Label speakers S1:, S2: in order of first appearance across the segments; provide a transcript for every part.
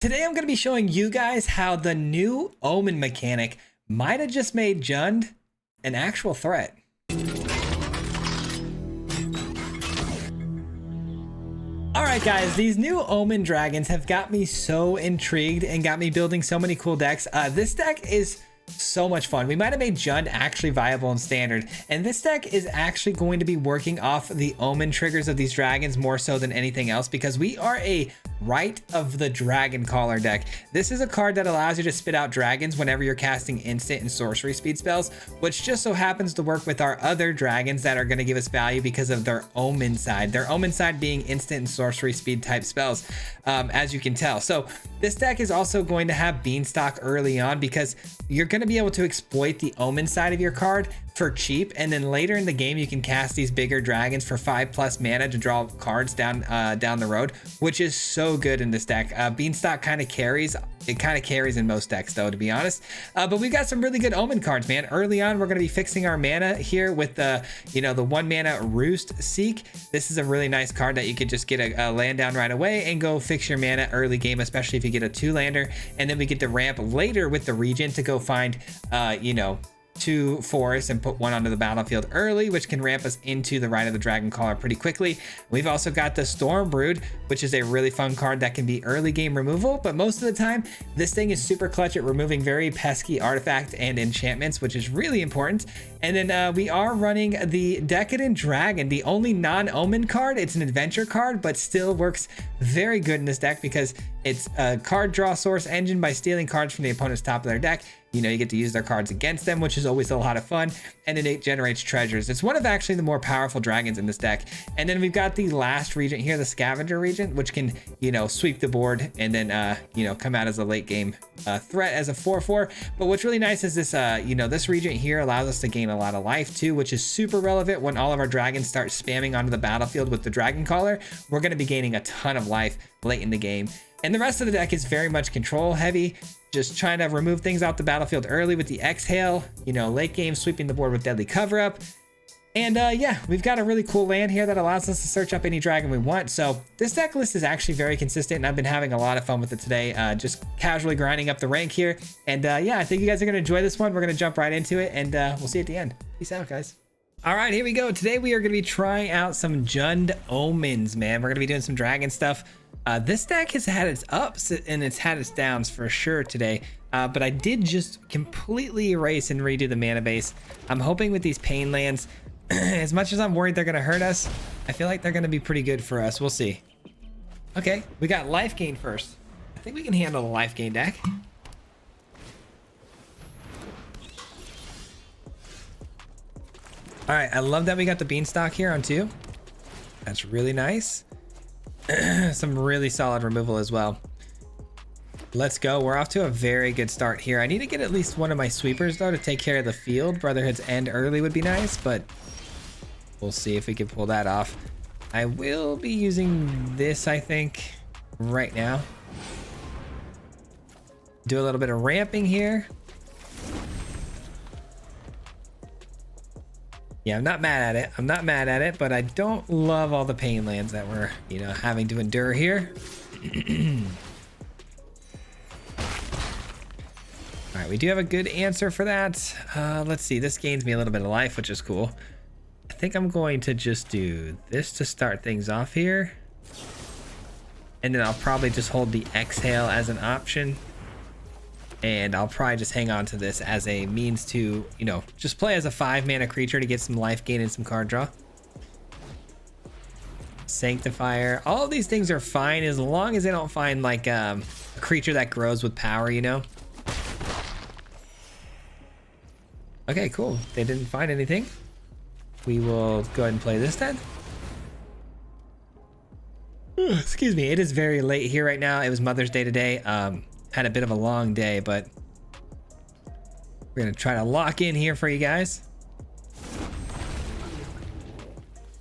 S1: Today I'm going to be showing you guys how the new Omen mechanic might have just made Jund an actual threat. Alright guys, these new Omen dragons have got me so intrigued and got me building so many cool decks. This deck is so much fun. We might have made Jund actually viable in standard, and this deck is actually going to be working off the Omen triggers of these dragons more so than anything else, because we are a Right of the Dragon Caller deck. This is a card that allows you to spit out dragons whenever you're casting instant and sorcery speed spells, which just so happens to work with our other dragons that are going to give us value because of their Omen side. Their Omen side being instant and sorcery speed type spells, as you can tell. So this deck is also going to have Beanstalk early on, because you're going to be able to exploit the Omen side of your card for cheap, and then later in the game you can cast these bigger dragons for 5+ mana to draw cards down the road, which is so good in this deck. Beanstalk kind of carries. It kind of carries in most decks though, to be honest. But we've got some really good Omen cards, man. Early on we're going to be fixing our mana here with the the 1 mana Roost Seek. This is a really nice card that you could just get a land down right away and go fix your mana early game, especially if you get a 2-lander. And then we get the ramp later with the Regent to go find 2 forests and put 1 onto the battlefield early, which can ramp us into the Right of the Dragon Caller pretty quickly. We've also got the Storm Brood, which is a really fun card that can be early game removal, but most of the time this thing is super clutch at removing very pesky artifact and enchantments, which is really important. And then we are running the Decadent Dragon, the only non-Omen card. It's an adventure card, but still works very good in this deck because it's a card draw source engine by stealing cards from the opponent's top of their deck. You get to use their cards against them, which is always a lot of fun, and it generates treasures. It's one of actually the more powerful dragons in this deck. And then we've got the last regent here, the Scavenger Regent, which can, sweep the board and then, come out as a late game threat as a 4/4. But what's really nice is this, this regent here allows us to gain a lot of life too, which is super relevant when all of our dragons start spamming onto the battlefield with the Dragon Caller. We're going to be gaining a ton of life late in the game. And the rest of the deck is very much control heavy, just trying to remove things out the battlefield early with the Exhale, late game sweeping the board with Deadly Cover Up. And yeah, we've got a really cool land here that allows us to search up any dragon we want. So this deck list is actually very consistent, and I've been having a lot of fun with it today, just casually grinding up the rank here. And yeah, I think you guys are going to enjoy this one. We're going to jump right into it, and we'll see you at the end. Peace out, guys. All right, here we go. Today we are going to be trying out some Jund Omens, man. We're going to be doing some dragon stuff. This deck has had its ups and it's had its downs for sure today, but I did just completely erase and redo the mana base. I'm hoping with these pain lands, as much as I'm worried they're going to hurt us, I feel like they're going to be pretty good for us. We'll see. Okay, we got life gain first. I think we can handle the life gain deck. All right, I love that we got the Beanstalk here on 2. That's really nice. Some really solid removal as well. Let's go. We're off to a very good start here. I need to get at least one of my sweepers though to take care of the field. Brotherhood's End early would be nice, but we'll see if we can pull that off. I will be using this, I think, right now. Do a little bit of ramping here. Yeah, I'm not mad at it. I'm not mad at it, but I don't love all the pain lands that we're, having to endure here. All right, we do have a good answer for that. Let's see. This gains me a little bit of life, which is cool. I think I'm going to just do this to start things off here. And then I'll probably just hold the Exhale as an option. And I'll probably just hang on to this as a means to, just play as a 5-mana creature to get some life gain and some card draw. Sanctifier. All of these things are fine as long as they don't find like a creature that grows with power, Okay, cool. They didn't find anything. We will go ahead and play this then. Excuse me. It is very late here right now. It was Mother's Day today. Had a bit of a long day, but we're gonna try to lock in here for you guys.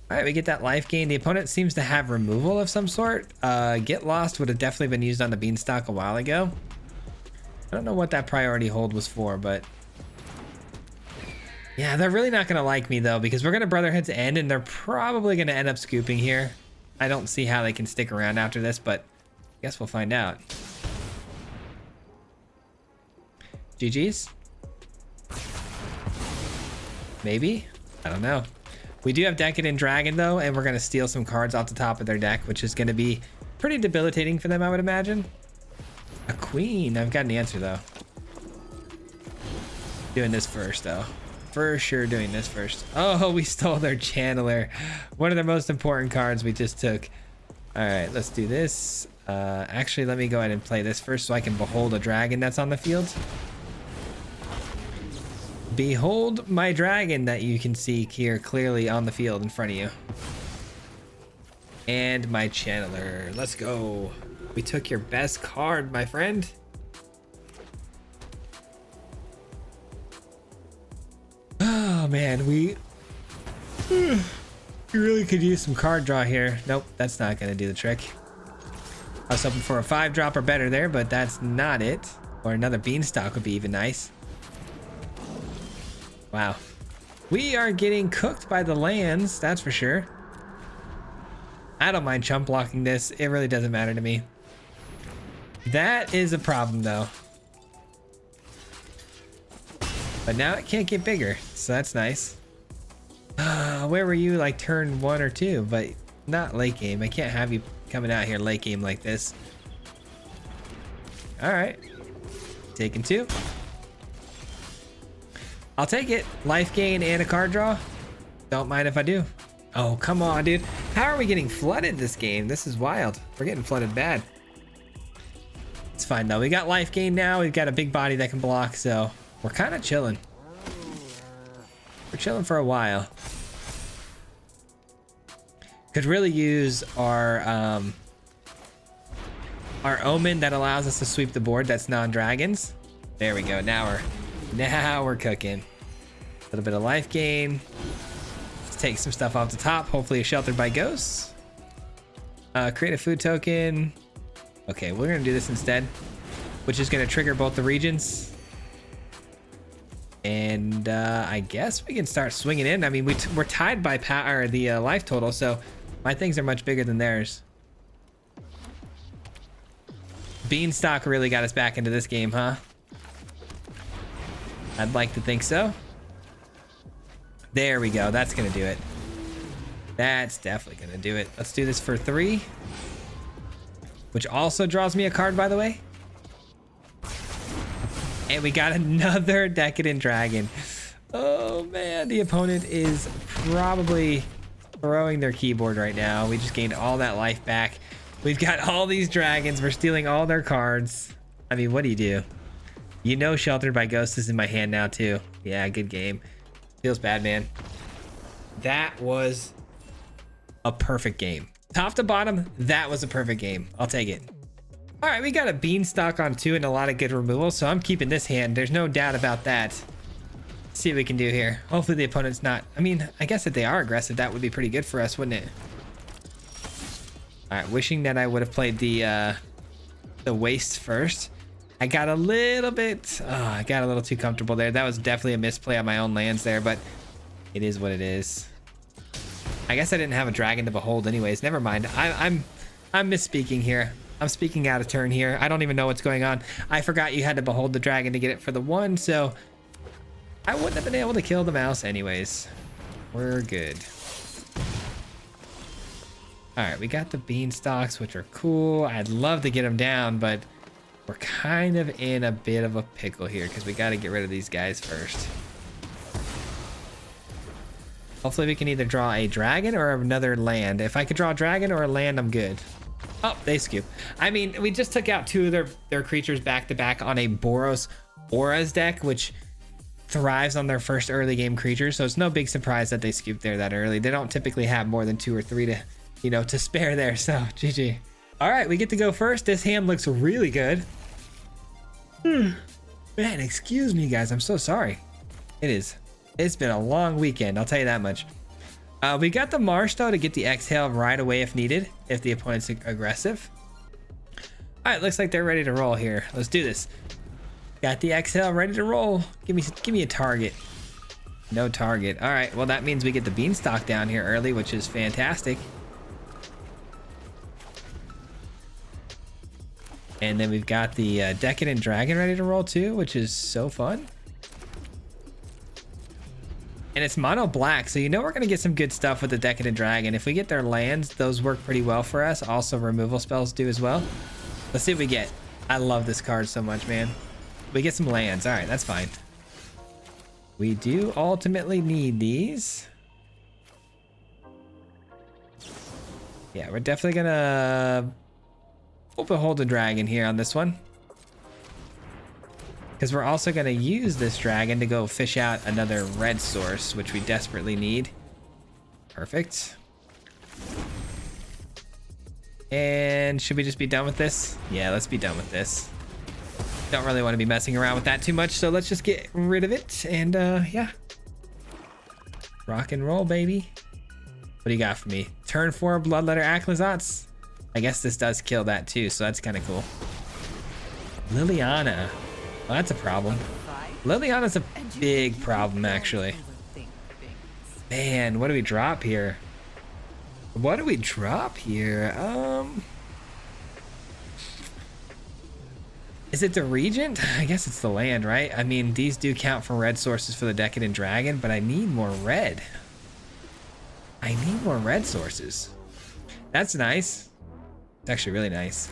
S1: All right, we get that life gain. The opponent seems to have removal of some sort. Get Lost would have definitely been used on the Beanstalk a while ago. I don't know what that priority hold was for, but yeah, they're really not gonna like me though, because we're gonna Brotherhood's End and they're probably gonna end up scooping here. I don't see how they can stick around after this, but I guess we'll find out. GG's. Maybe? I don't know. We do have Decadent Dragon though, and we're gonna steal some cards off the top of their deck, which is gonna be pretty debilitating for them, I would imagine. A queen. I've got an answer though. Doing this first though. For sure doing this first. Oh, we stole their Channeler. One of their most important cards we just took. All right, let's do this. Actually, let me go ahead and play this first so I can behold a dragon that's on the field. Behold my dragon that you can see here clearly on the field in front of you. And my Channeler. Let's go. We took your best card, my friend. Oh man, we really could use some card draw here. Nope, that's not gonna do the trick. I was hoping for a 5-drop or better there, but that's not it. Or another Beanstalk would be even nice. Wow. We are getting cooked by the lands, that's for sure. I don't mind chump blocking this. It really doesn't matter to me. That is a problem though. But now it can't get bigger, so that's nice. Where were you like turn 1 or 2, but not late game. I can't have you coming out here late game like this. All right, taking 2. I'll take it. Life gain and a card draw. Don't mind if I do. Oh, come on, dude. How are we getting flooded this game? This is wild. We're getting flooded bad. It's fine though. We got life gain now. We've got a big body that can block, so we're kind of chilling. We're chilling for a while. Could really use our Omen that allows us to sweep the board that's non-dragons. There we go. Now we're cooking. A little bit of life gain. Let's take some stuff off the top. Hopefully sheltered by ghosts. Create a food token. Okay, we're gonna do this instead, which is gonna trigger both the regions. And I guess we can start swinging in. I mean, we're tied by the life total, so my things are much bigger than theirs. Beanstalk really got us back into this game, huh? I'd like to think so. There we go. That's gonna do it. That's definitely gonna do it. Let's do this for 3, which also draws me a card, by the way. And we got another Decadent Dragon. Oh man, the opponent is probably throwing their keyboard right now. We just gained all that life back. We've got all these dragons. We're stealing all their cards. I mean, what do you do? You know, Sheltered by Ghosts is in my hand now too. Yeah, good game. Feels bad, man. That was a perfect game. Top to bottom, that was a perfect game. I'll take it. All right, we got a Beanstalk on 2 and a lot of good removal, so I'm keeping this hand. There's no doubt about that. Let's see what we can do here. Hopefully the opponent's not... I mean, I guess if they are aggressive, that would be pretty good for us, wouldn't it? All right, wishing that I would have played the waste first. I got a little bit... Oh, I got a little too comfortable there. That was definitely a misplay on my own lands there, but it is what it is. I guess I didn't have a dragon to behold anyways. Never mind. I'm misspeaking here. I'm speaking out of turn here. I don't even know what's going on. I forgot you had to behold the dragon to get it for the 1, so I wouldn't have been able to kill the mouse anyways. We're good. All right, we got the Beanstalks, which are cool. I'd love to get them down, but we're kind of in a bit of a pickle here because we got to get rid of these guys first. Hopefully we can either draw a dragon or another land. If I could draw a dragon or a land, I'm good. Oh, they scoop. I mean, we just took out 2 of their creatures back to back on a Boros Auras deck, which thrives on their first early game creatures. So it's no big surprise that they scooped there that early. They don't typically have more than 2 or 3 to, you know, to spare there. So GG. All right, we get to go first. This hand looks really good. Man, excuse me, guys. I'm so sorry. It's been a long weekend. I'll tell you that much. We got the Marsh though to get the exhale right away if needed, if the opponent's aggressive. All right, looks like they're ready to roll here. Let's do this. Got the exhale ready to roll. Give me a target. No target. All right, well that means we get the Beanstalk down here early, which is fantastic. And then we've got the Decadent Dragon ready to roll too, which is so fun. And it's mono black, so you know we're going to get some good stuff with the Decadent Dragon. If we get their lands, those work pretty well for us. Also, removal spells do as well. Let's see what we get. I love this card so much, man. We get some lands. All right, that's fine. We do ultimately need these. Yeah, we're definitely going to behold the dragon here on this one. Because we're also going to use this dragon to go fish out another red source, which we desperately need. Perfect. And should we just be done with this? Yeah, let's be done with this. Don't really want to be messing around with that too much, so let's just get rid of it. And yeah. Rock and roll, baby. What do you got for me? Turn 4 Bloodletter Aclazotz. I guess this does kill that too, so that's kind of cool. Liliana. Well, that's a problem. Liliana's a big problem, actually. Man, what do we drop here? What do we drop here? Is it the Regent? I guess it's the land, right? I mean, these do count for red sources for the Decadent Dragon, but I need more red. I need more red sources. That's nice. It's actually really nice.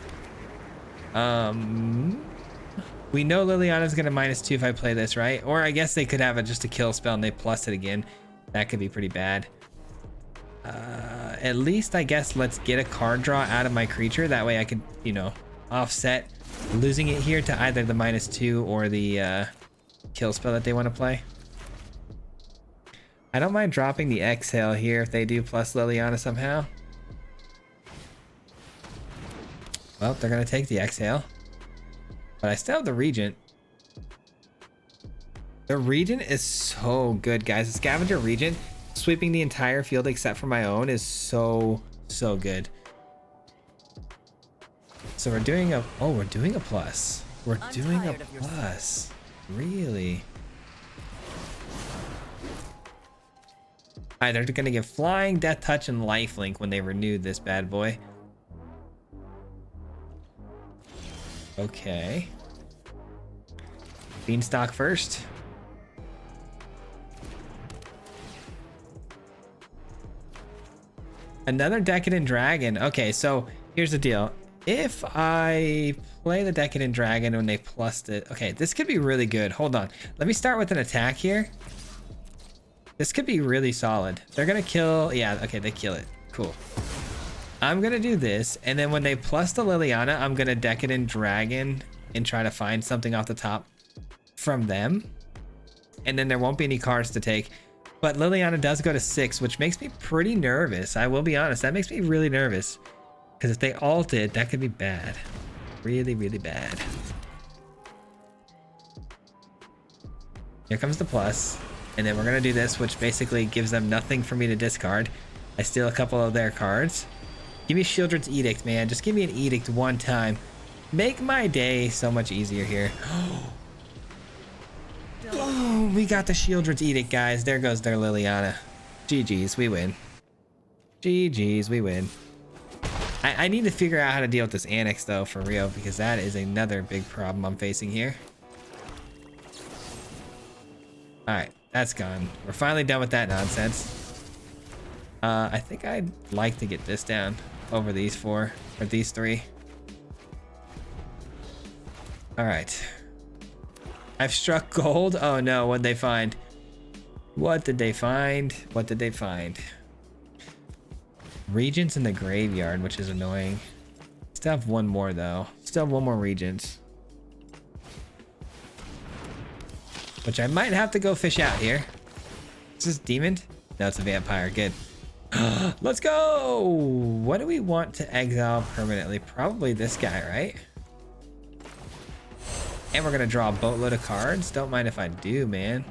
S1: We know Liliana's gonna -2 if I play this, right? Or I guess they could have it just a kill spell and they plus it again. That could be pretty bad. At least I guess let's get a card draw out of my creature. That way I could, you know, offset losing it here to either the -2 or the kill spell that they want to play. I don't mind dropping the Exhale here if they do plus Liliana somehow. Well, they're gonna take the Exhale. But I still have the Regent. The Regent is so good, guys. The Scavenger Regent, sweeping the entire field except for my own, is so good. So we're doing a, oh, we're doing a plus. We're doing a plus. Really? Alright, they're gonna give Flying, Death Touch, and Lifelink when they renew this bad boy. Okay. Beanstalk first. Another Decadent Dragon. Okay, so here's the deal. If I play the Decadent Dragon when they plussed it, okay, this could be really good. Hold on. Let me start with an attack here. This could be really solid. They're gonna kill, yeah, okay, they kill it. Cool. I'm gonna do this, and then when they plus the Liliana, I'm gonna Decadent Dragon and try to find something off the top from them. And then there won't be any cards to take. But Liliana does go to 6, which makes me pretty nervous. I will be honest, that makes me really nervous. Because if they ult it, that could be bad. Really, really bad. Here comes the plus. And then we're gonna do this, which basically gives them nothing for me to discard. I steal a couple of their cards. Give me Shieldred's Edict, man. Just give me an Edict one time. Make my day so much easier here. Oh, we got the Shieldred's Edict, guys. There goes their Liliana. GG's, we win. GG's, we win. I need to figure out how to deal with this Annex, though, for real, because that is another big problem I'm facing here. Alright, that's gone. We're finally done with that nonsense. I think I'd like to get this down over these 4, or these 3. Alright. I've struck gold. Oh no, what'd they find? What did they find? What did they find? Regents in the graveyard, which is annoying. Still have one more though. Still have one more Regents. Which I might have to go fish out here. Is this Demon? No, it's a Vampire. Good. Let's go! What do we want to exile permanently? Probably this guy, right? And we're gonna draw a boatload of cards. Don't mind if I do, man.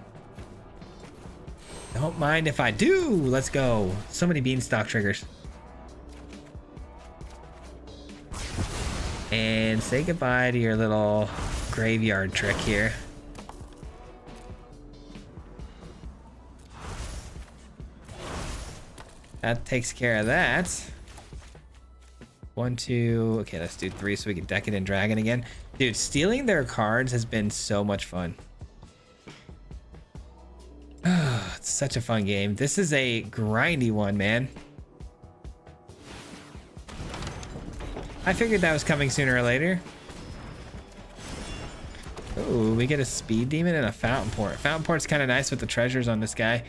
S1: Don't mind if I do. Let's go. So many Beanstalk triggers. And say goodbye to your little graveyard trick here. That takes care of that. 1, 2. Okay, let's do 3 so we can deck it in dragon again. Dude, stealing their cards has been so much fun. It's such a fun game. This is a grindy one, man. I figured that was coming sooner or later. Oh, we get a speed demon and a fountain port. Fountain port's kind of nice with the treasures on this guy.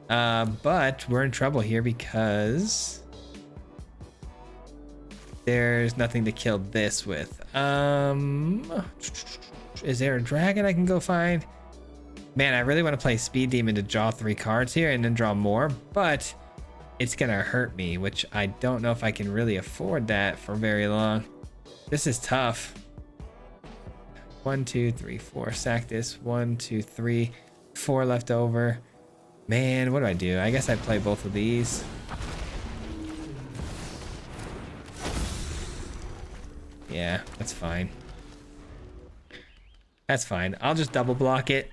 S1: But we're in trouble here because there's nothing to kill this with. Is there a dragon I can go find? Man, I really want to play speed demon to draw 3 cards here and then draw more, but it's gonna hurt me, which I don't know if I can really afford that for very long. This is tough. 1, 2, 3, 4. Sack this. 1, 2, 3. 4 left over. Man, what do? I guess I play both of these. Yeah, that's fine. That's fine. I'll just double block it.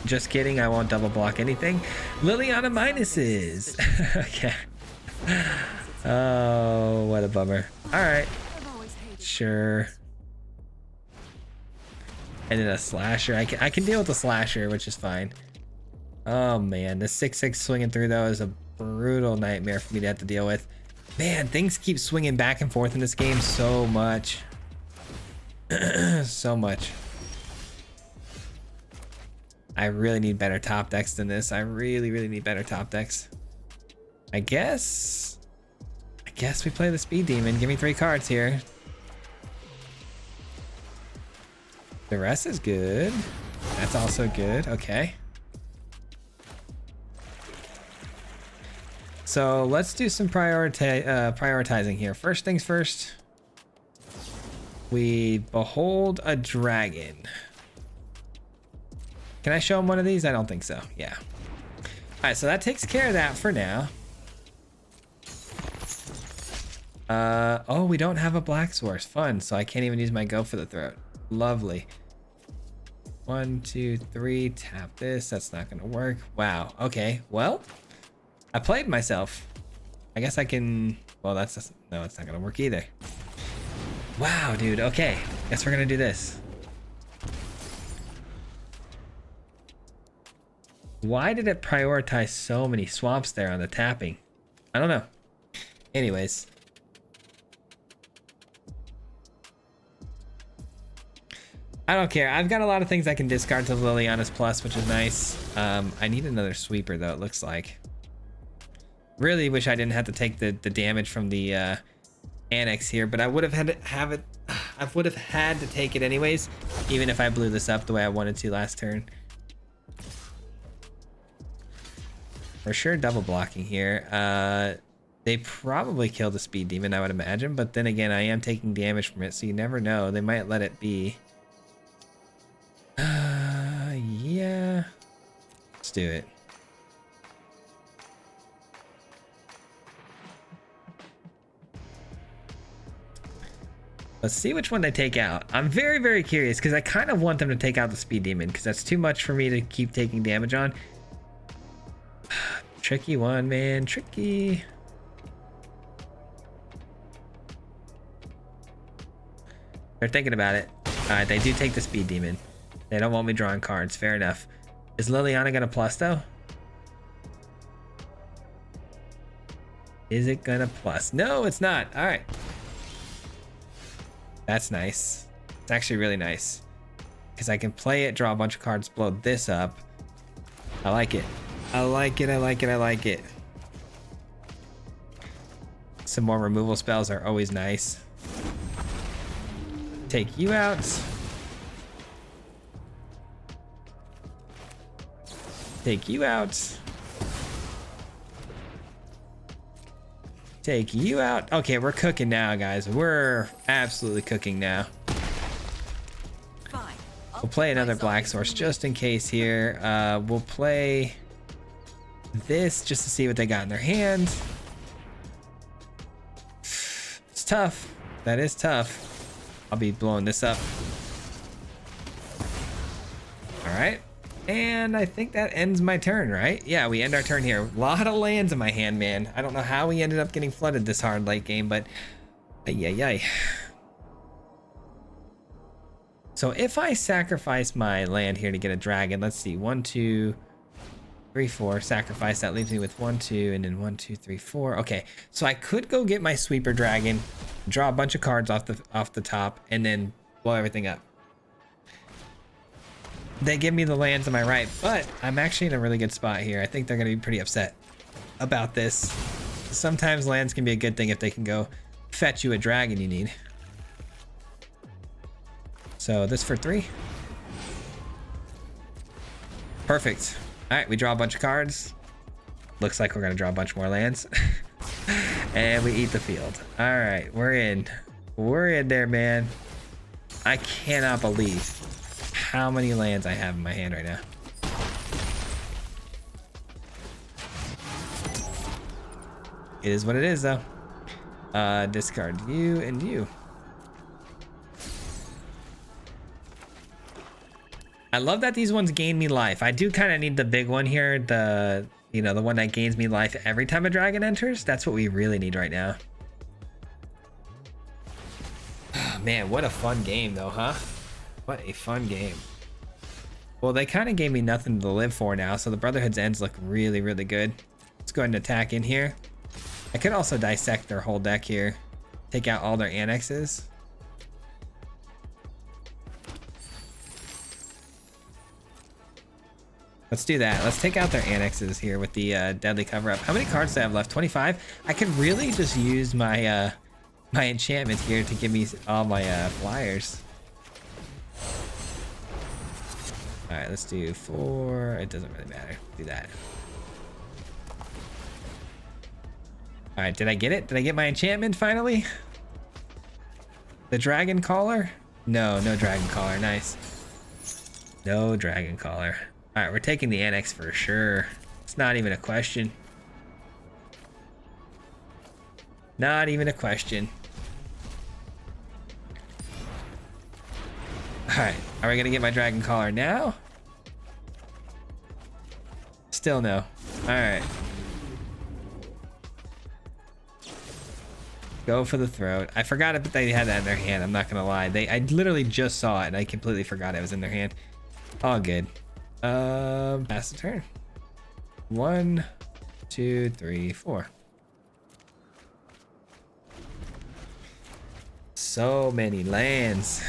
S1: Just kidding, I won't double block anything. Liliana minuses. Okay. Oh, what a bummer. All right. Sure. And then a slasher. I can deal with the slasher, which is fine. Oh man, the 6/6 swinging through though is a brutal nightmare for me to have to deal with. Man, things keep swinging back and forth in this game so much. So much. I really need better top decks than this. I really need better top decks. I guess we play the speed demon. Give me 3 cards here. The rest is good. That's also good. Okay. So let's do some prioritizing here. First things first. We behold a dragon. Can I show him one of these? I don't think so. Yeah. All right, so that takes care of that for now. Oh, we don't have a black source. Fun. So I can't even use my go for the throat. Lovely. 1, 2, 3. Tap this. That's not gonna work. Wow. Okay. Well, I played myself. I guess I can. Well, no, it's not gonna work either. Wow, dude. Okay. Guess we're gonna do this. Why did it prioritize so many swamps there on the tapping? I don't know. Anyways. I don't care. I've got a lot of things I can discard to Liliana's plus, which is nice. I need another sweeper though, it looks like. Really wish I didn't have to take the damage from the annex here, but I would have had to take it anyways, even if I blew this up the way I wanted to last turn. For sure double blocking here. They probably killed the speed demon, I would imagine, but then again, I am taking damage from it, so you never know. They might let it be. Yeah. Let's do it. Let's see which one they take out. I'm very curious because I kind of want them to take out the speed demon because that's too much for me to keep taking damage on. Tricky one, man. Tricky. They're thinking about it. All right, they do take the speed demon. They don't want me drawing cards. Fair enough. Is Liliana gonna plus though? Is it gonna plus? No, it's not. All right. That's nice. It's actually really nice because I can play it, draw a bunch of cards, blow this up. I like it. I like it. I like it. I like it. Some more removal spells are always nice. Take you out. Take you out. Take you out. Okay, we're cooking now, guys. We're absolutely cooking now. We'll play another black source just in case here. We'll play this just to see what they got in their hand. It's tough. That is tough. I'll be blowing this up. All right. And I think that ends my turn, right? Yeah, we end our turn here. A lot of lands in my hand, man. I don't know how we ended up getting flooded this hard late game, but ay. So if I sacrifice my land here to get a dragon, let's see, 1, 2, 3, 4, sacrifice, that leaves me with 1, 2, and then 1, 2, 3, 4. Okay, so I could go get my sweeper dragon, draw a bunch of cards off the top, and then blow everything up. They give me the lands on my right, but I'm actually in a really good spot here. I think they're going to be pretty upset about this. Sometimes lands can be a good thing if they can go fetch you a dragon you need. So this for 3. Perfect. All right, we draw a bunch of cards. Looks like we're going to draw a bunch more lands. And we eat the field. All right, we're in. We're in there, man. I cannot believe how many lands I have in my hand right now. It is what it is, though. Discard you and you. I love that these ones gain me life. I do kind of need the big one here, the one that gains me life every time a dragon enters. That's what we really need right now. Oh, man, what a fun game though, huh? What a fun game. Well, they kind of gave me nothing to live for now, so the Brotherhood's ends look really, really good. Let's go ahead and attack in here. I could also dissect their whole deck here. Take out all their annexes. Let's do that. Let's take out their annexes here with the deadly cover-up. How many cards do I have left? 25? I could really just use my my enchantment here to give me all my flyers. All right, let's do 4. It doesn't really matter. Do that. All right, did I get it? Did I get my enchantment finally? The dragon caller? No, no dragon caller. Nice. No dragon caller. All right, we're taking the annex for sure. It's not even a question. Not even a question. All right, are we gonna get my dragon caller now? Still no. All right. Go for the throat. I forgot that they had that in their hand. I'm not gonna lie. I literally just saw it and I completely forgot it was in their hand. All good. Pass the turn. 1, 2, 3, 4. So many lands.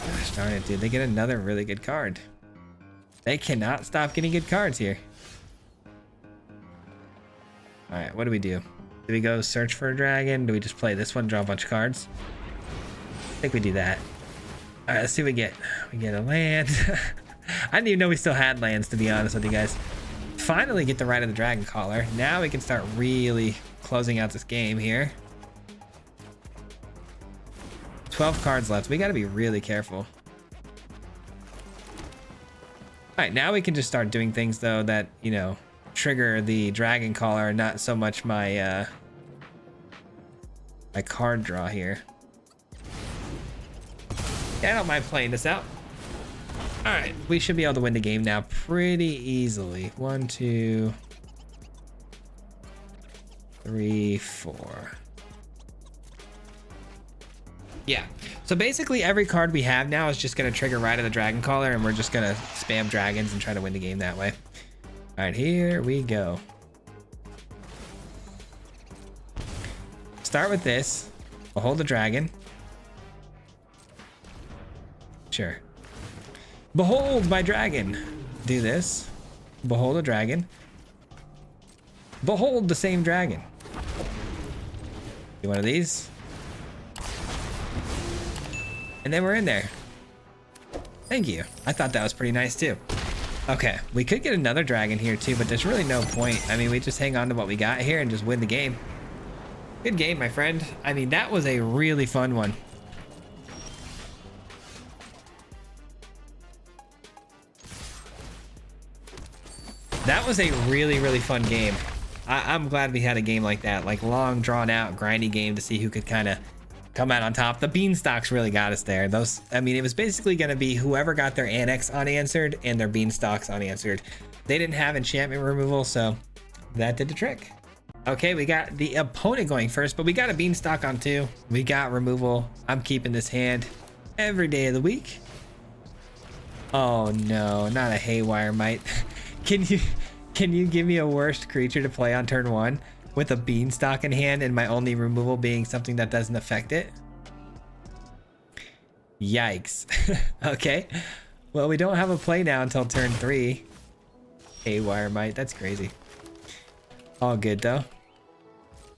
S1: Gosh darn it, dude. They get another really good card. They cannot stop getting good cards here. All right, what do we do? Do we go search for a dragon? Do we just play this one, draw a bunch of cards? I think we do that. All right, let's see what we get. We get a land. I didn't even know we still had lands, to be honest with you guys. Finally get the right of the dragon caller. Now we can start really closing out this game here. 12 cards left. We got to be really careful. All right, now we can just start doing things though that, you know, trigger the dragon caller, not so much my my card draw here. Yeah, I don't mind playing this out. All right, we should be able to win the game now pretty easily. 1, 2, 3, 4. Yeah, so basically every card we have now is just gonna trigger right of the dragon caller, and we're just gonna spam dragons and try to win the game that way. All right, here we go. Start with this. We'll hold the dragon. Sure. Behold my dragon. Do this. Behold a dragon. Behold the same dragon. Do one of these. And then we're in there. Thank you. I thought that was pretty nice too. Okay, we could get another dragon here too, but there's really no point. I mean, we just hang on to what we got here and just win the game. Good game, my friend. I mean, that was a really fun one. That was a really, really fun game. I'm glad we had a game like that, like long, drawn out, grindy game to see who could kind of come out on top. The beanstalks really got us there. Those, I mean, it was basically going to be whoever got their annex unanswered and their beanstalks unanswered. They didn't have enchantment removal, so that did the trick. Okay, we got the opponent going first, but we got a beanstalk on two. We got removal. I'm keeping this hand every day of the week. Oh no, not a haywire mite. Can you give me a worst creature to play on turn one with a beanstalk in hand and my only removal being something that doesn't affect it? Yikes. Okay, well, we don't have a play now until turn 3. Haywire mite, that's crazy. All good though.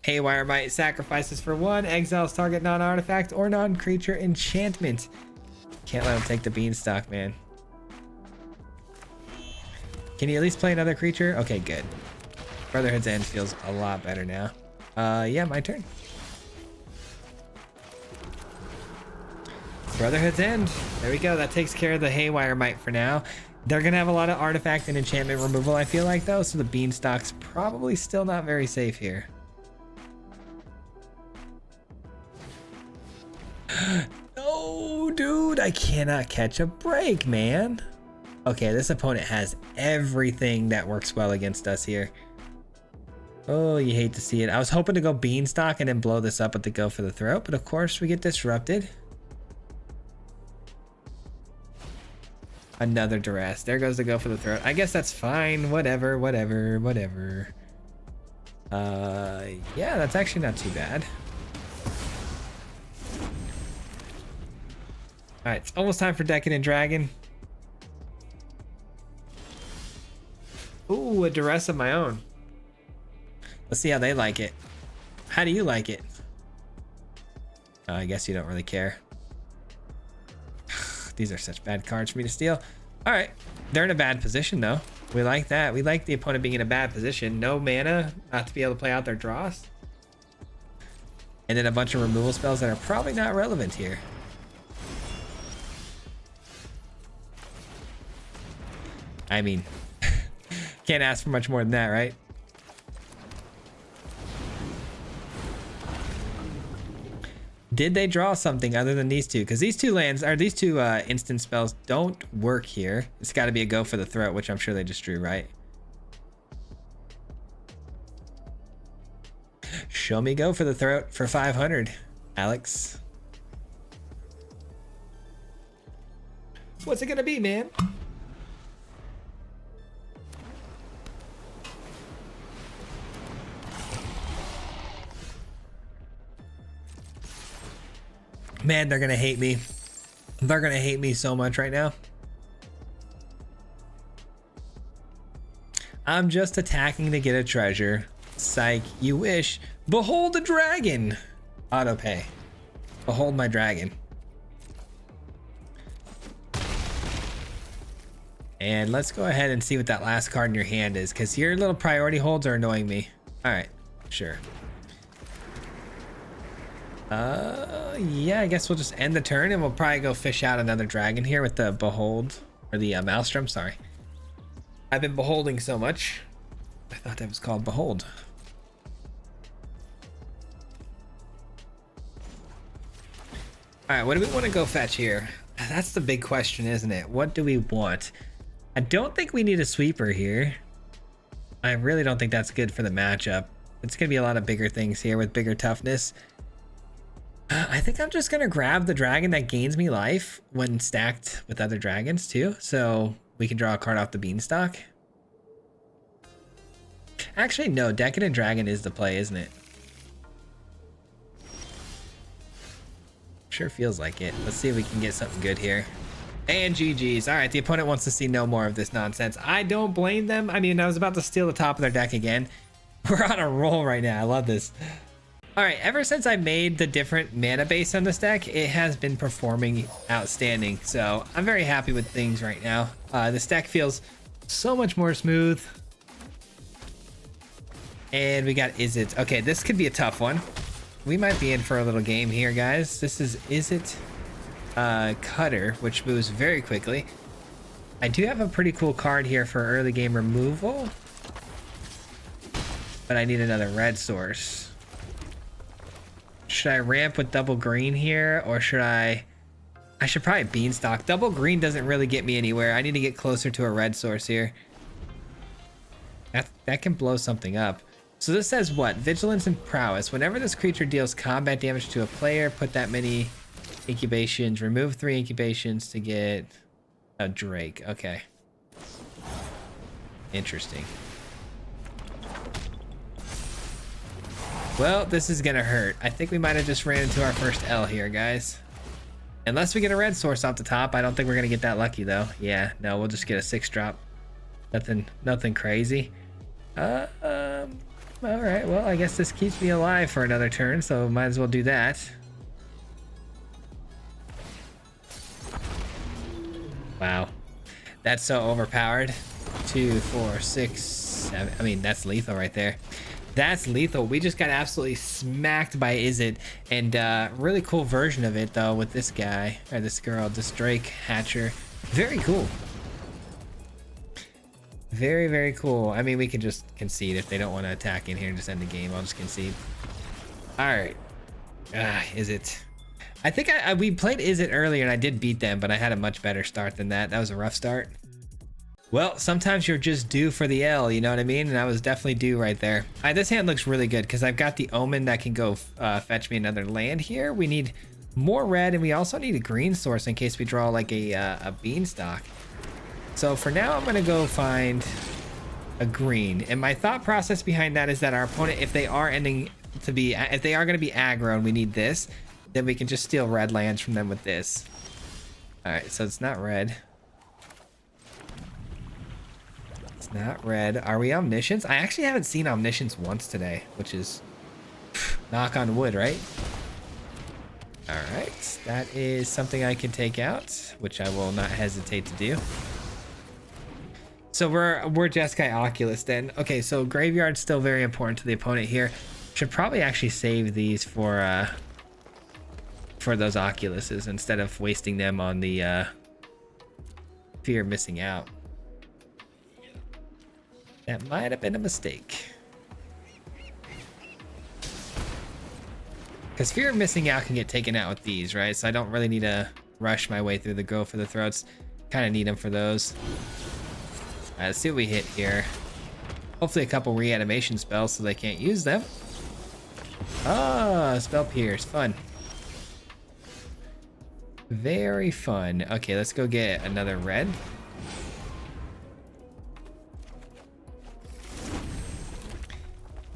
S1: Haywire mite sacrifices for 1, exiles target non-artifact or non-creature enchantment. Can't let him take the beanstalk, man. Can you at least play another creature? Okay, good. Brotherhood's End feels a lot better now. Yeah, my turn. Brotherhood's End. There we go. That takes care of the Haywire Mite for now. They're going to have a lot of artifact and enchantment removal, I feel like, though, so the beanstalk's probably still not very safe here. No, dude, I cannot catch a break, man. Okay, this opponent has everything that works well against us here. Oh, you hate to see it. I was hoping to go beanstalk and then blow this up with the go for the throat, but of course we get disrupted. Another duress. There goes the go for the throat. I guess that's fine. Whatever. Yeah, that's actually not too bad. All right, it's almost time for Decadent Dragon. Ooh, a duress of my own. Let's see how they like it. How do you like it? Oh, I guess you don't really care. These are such bad cards for me to steal. All right, they're in a bad position though. We like that. We like the opponent being in a bad position. No mana, not to be able to play out their draws. And then a bunch of removal spells that are probably not relevant here. I mean, can't ask for much more than that, right? Did they draw something other than these two? Because these two lands, or these two instant spells don't work here. It's got to be a go for the throat, which I'm sure they just drew, right? Show me go for the throat for 500, Alex. What's it gonna be, man? Man, they're gonna hate me. They're gonna hate me so much right now. I'm just attacking to get a treasure. Psych, you wish. Behold the dragon. Auto pay. Behold my dragon. And let's go ahead and see what that last card in your hand is, because your little priority holds are annoying me. All right, sure. Yeah, I guess we'll just end the turn and we'll probably go fish out another dragon here with the Behold, or the Maelstrom, sorry. I've been beholding so much. I thought that was called Behold. All right, what do we want to go fetch here? That's the big question, isn't it? What do we want? I don't think we need a sweeper here. I really don't think that's good for the matchup. It's gonna be a lot of bigger things here with bigger toughness. I think I'm just gonna grab the dragon that gains me life when stacked with other dragons too, so we can draw a card off the beanstalk. Actually, no, Decadent Dragon is the play, isn't it? Sure feels like it. Let's see if we can get something good here. And GG's. All right, the opponent wants to see no more of this nonsense. I don't blame them. I mean, I was about to steal the top of their deck again. We're on a roll right now. I love this. All right, ever since I made the different mana base on this deck, it has been performing outstanding. So I'm very happy with things right now. This deck feels so much more smooth. And we got Izzet. Okay, this could be a tough one. We might be in for a little game here, guys. This is Izzet Cutter, which moves very quickly. I do have a pretty cool card here for early game removal, but I need another red source. Should I ramp with double green here, or should I should probably beanstalk. Double green doesn't really get me anywhere. I need to get closer to a red source here. That can blow something up. So this says what? Vigilance and prowess. Whenever this creature deals combat damage to a player, put that many incubations. Remove 3 incubations to get a Drake. Okay. Interesting. Well, this is gonna hurt. I think we might have just ran into our first L here, guys. Unless we get a red source off the top. I don't think we're gonna get that lucky though. Yeah, no, we'll just get a 6-drop. Nothing crazy. All right, well, I guess this keeps me alive for another turn, so might as well do that. Wow, that's so overpowered. 2, 4, 6, 7. I mean, that's lethal right there. That's lethal. We just got absolutely smacked by Izzet, and really cool version of it though with this guy or this girl, this Drake Hatcher. Very cool. Very, very cool. I mean, we can just concede if they don't want to attack in here and just end the game. I'll just concede. All right. Izzet. I think we played Izzet earlier and I did beat them, but I had a much better start than that. That was a rough start. Well, sometimes you're just due for the L, you know what I mean? And I was definitely due right there. This hand looks really good because I've got the Omen that can go fetch me another land here. We need more red, and we also need a green source in case we draw like a beanstalk. So for now, I'm gonna go find a green. And my thought process behind that is that our opponent, if they are gonna be aggro and we need this, then we can just steal red lands from them with this. All right, so it's not red. It's not red. Are we Omniscience? I actually haven't seen Omniscience once today, which is knock on wood, right? All right, that is something I can take out, which I will not hesitate to do. So we're Jeskai Oculus then. Okay, so graveyard's still very important to the opponent here. Should probably actually save these for those Oculuses instead of wasting them on the fear of missing out. That might have been a mistake. Because fear of missing out can get taken out with these, right? So I don't really need to rush my way through the go for the throats. Kind of need them for those. All right, let's see what we hit here. Hopefully a couple reanimation spells so they can't use them. Ah, spell pierce, fun. Very fun. Okay, let's go get another red.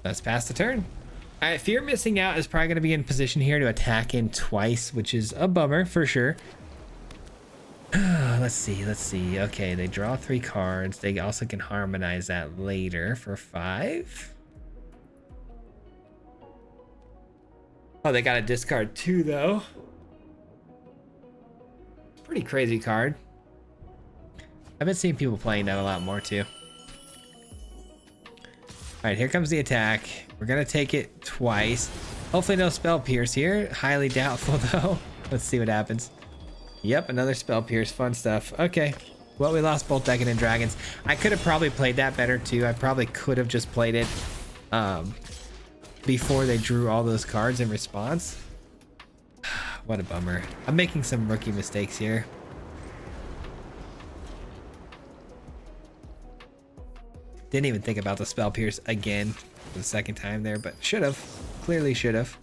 S1: Let's pass the turn. All right, fear missing out is probably going to be in position here to attack in twice, which is a bummer for sure. Let's see. Okay, they draw 3 cards. They also can harmonize that later for 5. Oh, they got to discard 2 though. Pretty crazy card. I've been seeing people playing that a lot more too. All right, here comes the attack. We're gonna take it twice. Hopefully no spell pierce here. Highly doubtful though. Let's see what happens. Yep, another spell pierce. Fun stuff. Okay. Well, we lost both Decadent and Dragons. I could have probably played that better too. I probably could have just played it before they drew all those cards in response. What a bummer. I'm making some rookie mistakes here. Didn't even think about the spell pierce again for the second time there, but should have. Clearly should have.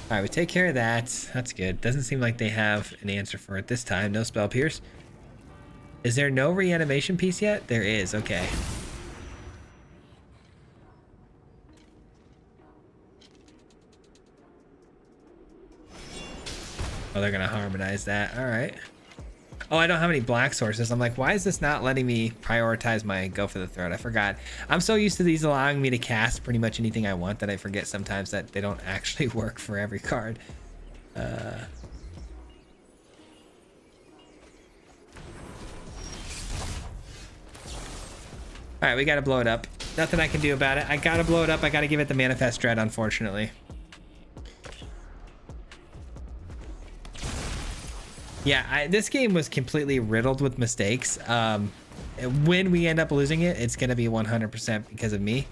S1: All right, we take care of that. That's good. Doesn't seem like they have an answer for it this time. No spell pierce. Is there no reanimation piece yet? There is. Okay. Oh, they're gonna harmonize that. All right. Oh, I don't have any black sources. I'm like, why is this not letting me prioritize my go for the throat? I forgot. I'm so used to these allowing me to cast pretty much anything I want that I forget sometimes that they don't actually work for every card. All right, we gotta blow it up. Nothing I can do about it. I gotta blow it up. I gotta give it the Manifest Dread, unfortunately. Yeah, this game was completely riddled with mistakes. When we end up losing it, it's going to be 100% because of me.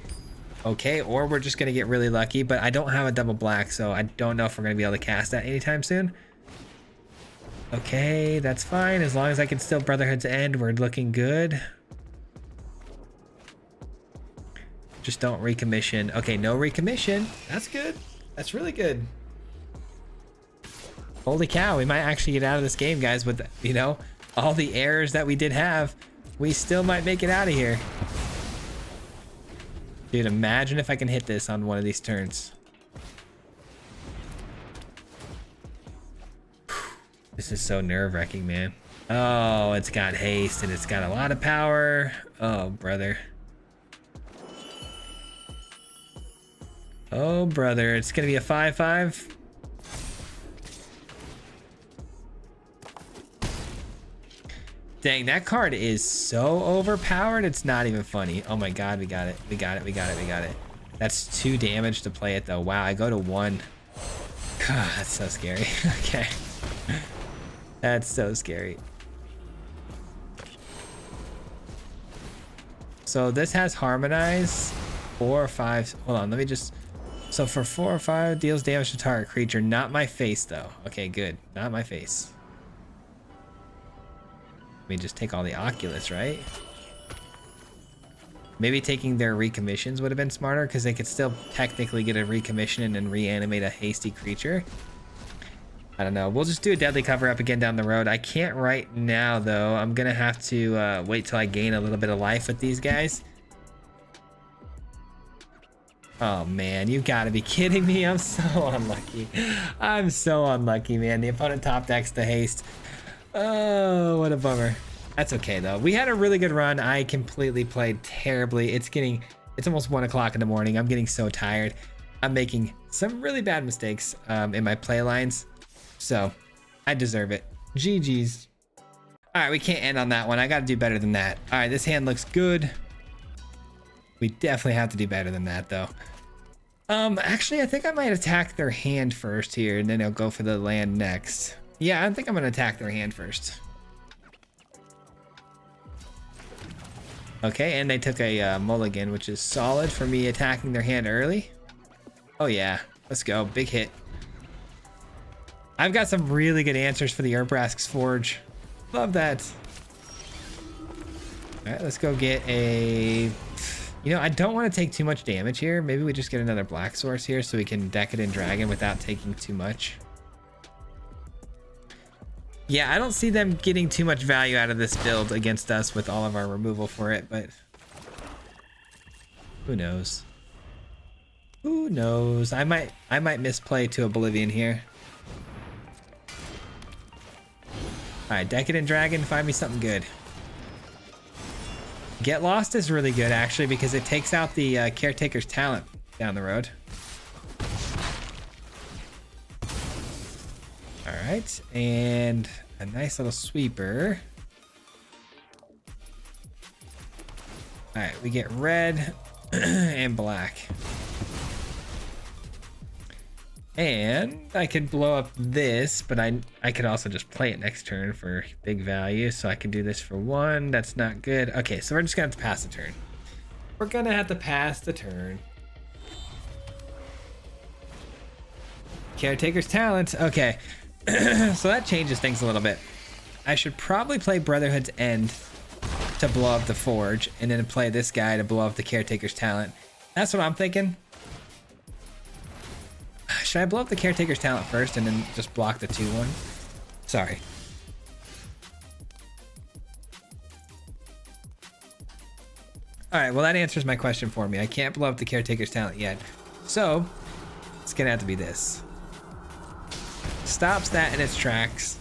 S1: Okay, or we're just gonna get really lucky, but I don't have a double black, so I don't know if we're gonna be able to cast that anytime soon. Okay, that's fine. As long as I can still Brotherhood's End, we're looking good. Just don't recommission. Okay, no recommission. That's good. That's really good. Holy cow, we might actually get out of this game, guys, with, you know, all the errors that we did have. We still might make it out of here. Dude, imagine if I can hit this on one of these turns. This is so nerve-wracking, man. Oh, it's got haste and it's got a lot of power. Oh, brother. Oh, brother. It's gonna be a 5/5. Dang, that card is so overpowered, it's not even funny. Oh my god, we got it. We got it, we got it, we got it. That's 2 damage to play it though. Wow, I go to 1. God, that's so scary. Okay. That's so scary. So this has Harmonize. 4 or 5. Hold on, let me just... So for 4 or 5, deals damage to target creature. Not my face though. Okay, good. Not my face. Let me just take all the Oculus, right? Maybe taking their recommissions would have been smarter because they could still technically get a recommission and then reanimate a hasty creature. I don't know. We'll just do a deadly cover up again down the road. I can't right now though. I'm gonna have to wait till I gain a little bit of life with these guys. Oh man, you gotta be kidding me. I'm so unlucky. I'm so unlucky, man. The opponent top decks the haste. Oh, what a bummer. That's okay though. We had a really good run. I completely played terribly. It's almost 1 o'clock in the morning. I'm getting so tired. I'm making some really bad mistakes in my play lines. So I deserve it. GG's. All right, we can't end on that one. I got to do better than that. All right, this hand looks good. We definitely have to do better than that though. Actually, I think I might attack their hand first here and then I'll go for the land next. Yeah, I think I'm gonna attack their hand first. Okay, and they took a mulligan, which is solid for me attacking their hand early. Oh yeah, let's go, big hit. I've got some really good answers for the Urbrask's Forge. Love that. All right, let's go get a... You know, I don't want to take too much damage here. Maybe we just get another black source here so we can Decadent Dragon without taking too much. Yeah, I don't see them getting too much value out of this build against us with all of our removal for it, but who knows? Who knows? I might misplay to Oblivion here. All right, Decadent Dragon, find me something good. Get Lost is really good actually because it takes out the Caretaker's Talent down the road. All right, and a nice little sweeper. All right, we get red and black. And I could blow up this, but I could also just play it next turn for big value. So I can do this for 1. That's not good. Okay, so we're just gonna have to pass the turn. We're gonna have to pass the turn. Caretaker's Talent. Okay. So that changes things a little bit. I should probably play Brotherhood's End to blow up the Forge and then play this guy to blow up the Caretaker's Talent. That's what I'm thinking. Should I blow up the Caretaker's Talent first and then just block the 2/1? Sorry. All right, well that answers my question for me. I can't blow up the Caretaker's Talent yet. So it's gonna have to be this. Stops that in its tracks.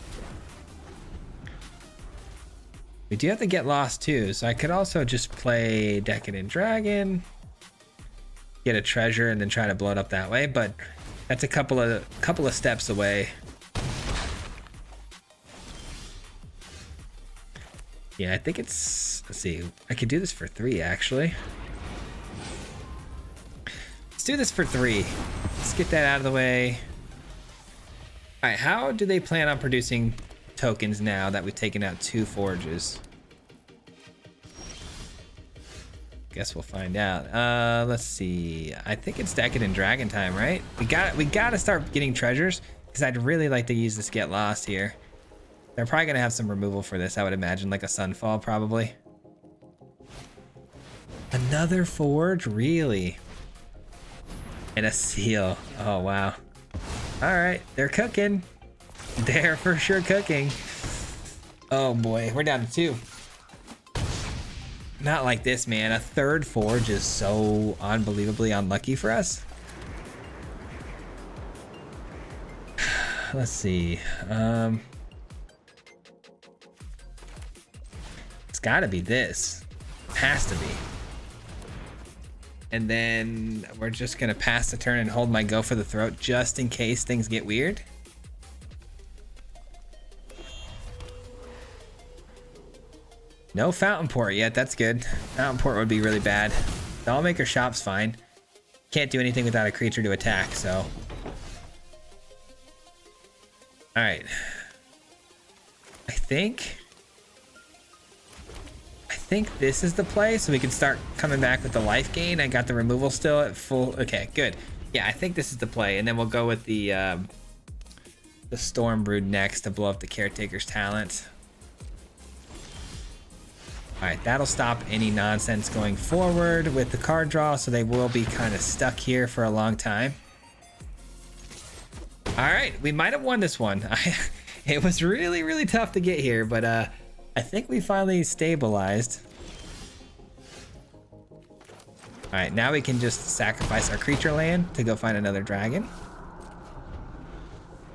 S1: We do have to get lost too, so I could also just play Decadent Dragon, get a treasure, and then try to blow it up that way, but that's a couple of steps away. Yeah, I think it's, let's see, I could do this for 3 actually. Let's do this for 3. Let's get that out of the way. All right, how do they plan on producing tokens now that we've taken out 2 forges? Guess we'll find out. Let's see. I think it's Decadent Dragon time, right? We gotta start getting treasures because I'd really like to use this Get Lost here. They're probably gonna have some removal for this, I would imagine, like a Sunfall probably. Another Forge, really? And a Seal. Oh wow. All right, they're cooking. They're for sure cooking. Oh boy, we're down to 2. Not like this, man. A third Forge is so unbelievably unlucky for us. Let's see. It's gotta be this. Has to be. And then we're just gonna pass the turn and hold my go for the throat just in case things get weird. No Fountain Port yet, that's good. Fountain Port would be really bad. The Allmaker Shop's fine. Can't do anything without a creature to attack, so. All right. I think this is the play, so we can start coming back with the life gain. I got the removal still at full. Okay, good. Yeah, I think this is the play, and then we'll go with the Storm Brood next to blow up the Caretaker's Talent. All right, that'll stop any nonsense going forward with the card draw, so they will be kind of stuck here for a long time. All right, we might have won this one. It was really, really tough to get here, but I think we finally stabilized. All right, now we can just sacrifice our creature land to go find another dragon.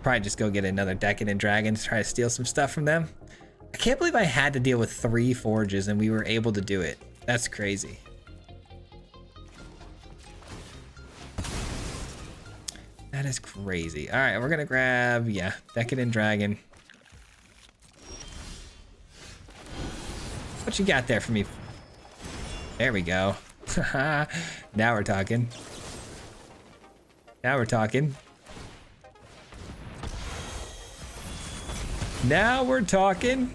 S1: Probably just go get another Decadent Dragon to try to steal some stuff from them. I can't believe I had to deal with 3 Forges and we were able to do it. That's crazy. That is crazy. All right, we're gonna grab, yeah, Decadent Dragon. What you got there for me? There we go. Now we're talking. Now we're talking. Now we're talking.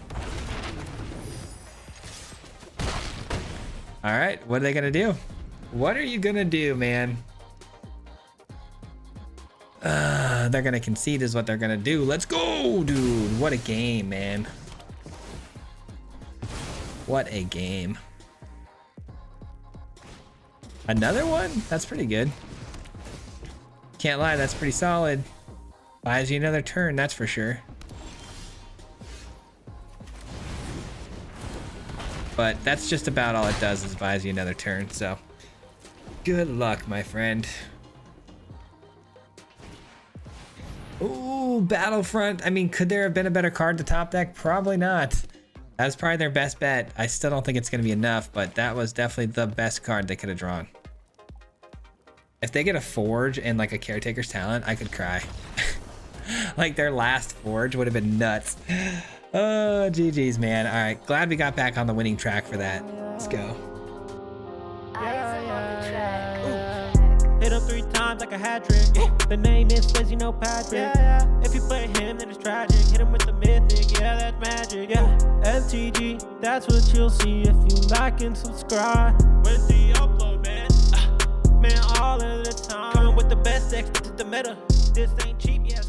S1: All right, what are they gonna do? What are you gonna do, man? They're gonna concede is what they're gonna do. Let's go, dude. What a game, man. What a game. Another one? That's pretty good. Can't lie, that's pretty solid. Buys you another turn, that's for sure. But that's just about all it does is buys you another turn, so good luck, my friend. Ooh, Battlefront. I mean, could there have been a better card to top deck? Probably not. That was probably their best bet. I still don't think it's going to be enough, but that was definitely the best card they could have drawn. If they get a Forge and like a Caretaker's Talent, I could cry. Like their last Forge would have been nuts. Oh, GG's, man. All right, glad we got back on the winning track for that. Let's go.
S2: Hit him 3 times like a hat trick. The name is Swayze, no Patrick. If you play him, then it's tragic. Hit him with the mythic, yeah, that's magic. Yeah, MTG, that's what you'll see if you like and subscribe. Where's the upload, man? Man, all of the time. Coming with the best decks, this is the meta. This ain't cheap, yeah.